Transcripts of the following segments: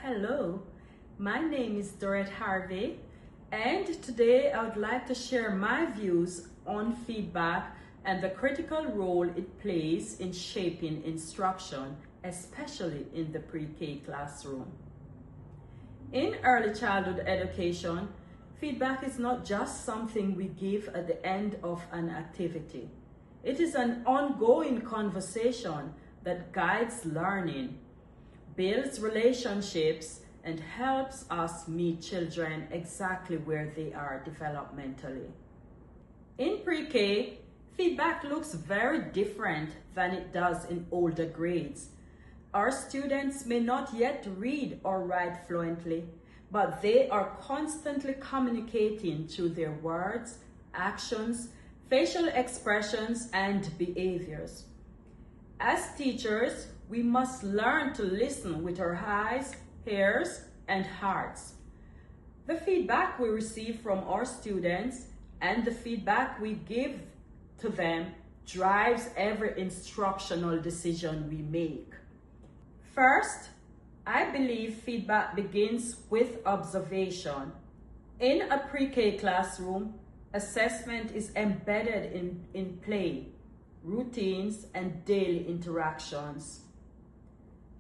Hello, my name is Dorette Harvey, and today I would like to share my views on feedback and the critical role it plays in shaping instruction, especially in the pre-K classroom. In early childhood education, feedback is not just something we give at the end of an activity. It is an ongoing conversation that guides learning, builds relationships, and helps us meet children exactly where they are developmentally. In pre-K, feedback looks very different than it does in older grades. Our students may not yet read or write fluently, but they are constantly communicating through their words, actions, facial expressions, and behaviors. As teachers, we must learn to listen with our eyes, ears, and hearts. The feedback we receive from our students and the feedback we give to them drives every instructional decision we make. First, I believe feedback begins with observation. In a pre-K classroom, assessment is embedded in play, routines, and daily interactions.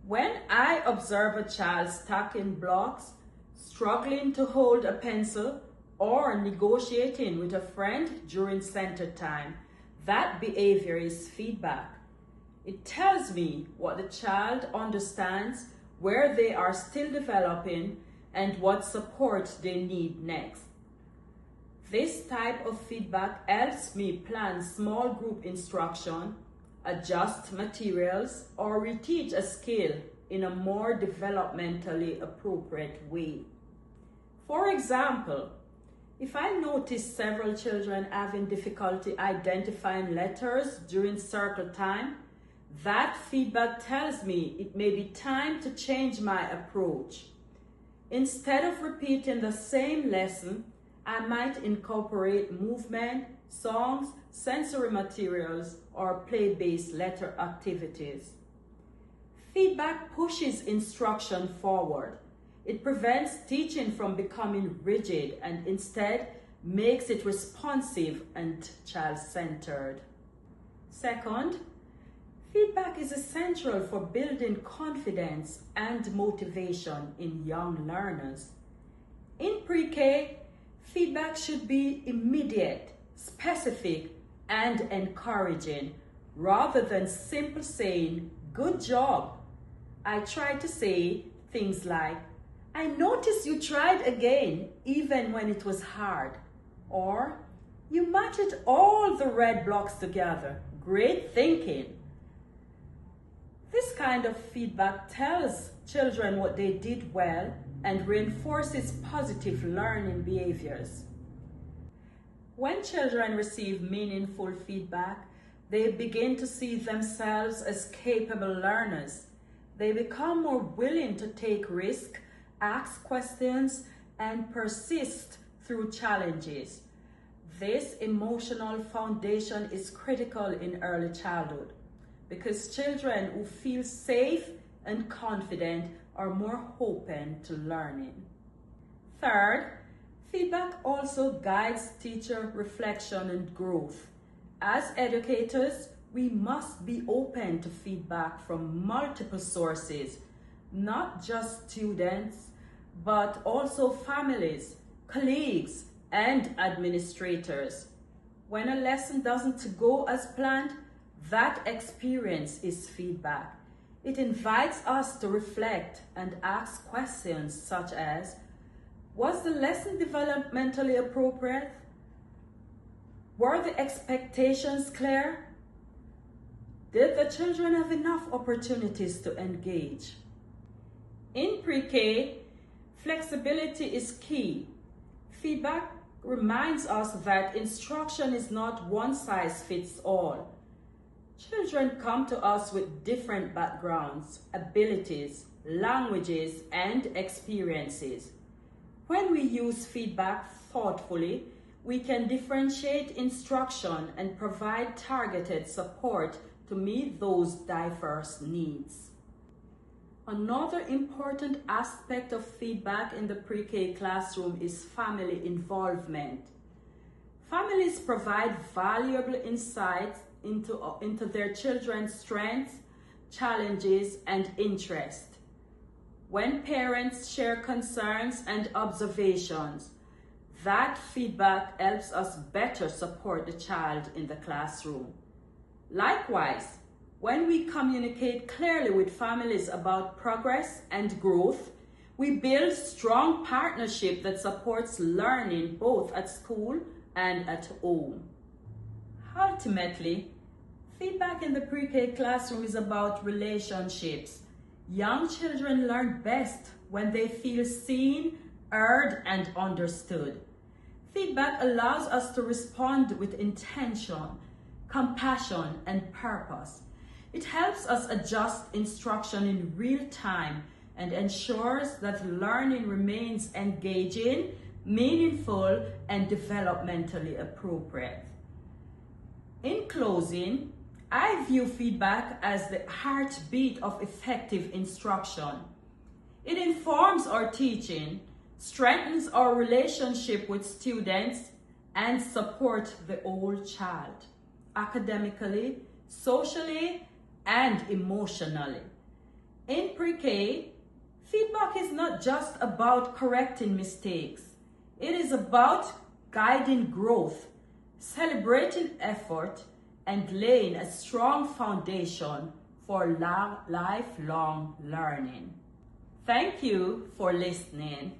When I observe a child stacking blocks, struggling to hold a pencil, or negotiating with a friend during center time, that behavior is feedback. It tells me what the child understands, where they are still developing, and what support they need next. This type of feedback helps me plan small group instruction, adjust materials, or reteach a skill in a more developmentally appropriate way. For example, if I notice several children having difficulty identifying letters during circle time, that feedback tells me it may be time to change my approach. Instead of repeating the same lesson, I might incorporate movement, songs, sensory materials, or play-based letter activities. Feedback pushes instruction forward. It prevents teaching from becoming rigid and instead makes it responsive and child-centered. Second, feedback is essential for building confidence and motivation in young learners. In pre-K, feedback should be immediate, specific, and encouraging, rather than simply saying, "Good job." I try to say things like, "I noticed you tried again, even when it was hard," or "You matched all the red blocks together. Great thinking." This kind of feedback tells children what they did well and reinforces positive learning behaviors. When children receive meaningful feedback, they begin to see themselves as capable learners. They become more willing to take risks, ask questions, and persist through challenges. This emotional foundation is critical in early childhood because children who feel safe and confident are more open to learning. Third, feedback also guides teacher reflection and growth. As educators, we must be open to feedback from multiple sources, not just students, but also families, colleagues, and administrators. When a lesson doesn't go as planned, that experience is feedback. It invites us to reflect and ask questions such as, was the lesson developmentally appropriate? Were the expectations clear? Did the children have enough opportunities to engage? In pre-K, flexibility is key. Feedback reminds us that instruction is not one size fits all. Children come to us with different backgrounds, abilities, languages, and experiences. When we use feedback thoughtfully, we can differentiate instruction and provide targeted support to meet those diverse needs. Another important aspect of feedback in the pre-K classroom is family involvement. Families provide valuable insights into their children's strengths, challenges, and interests. When parents share concerns and observations, that feedback helps us better support the child in the classroom. Likewise, when we communicate clearly with families about progress and growth, we build strong partnership that supports learning both at school and at home. Ultimately, feedback in the pre-K classroom is about relationships. Young children learn best when they feel seen, heard, and understood. Feedback allows us to respond with intention, compassion, and purpose. It helps us adjust instruction in real time and ensures that learning remains engaging, meaningful, and developmentally appropriate. In closing, I view feedback as the heartbeat of effective instruction. It informs our teaching, strengthens our relationship with students, and supports the whole child, academically, socially, and emotionally. In pre-K, feedback is not just about correcting mistakes. It is about guiding growth, celebrating effort, and laying a strong foundation for lifelong learning. Thank you for listening.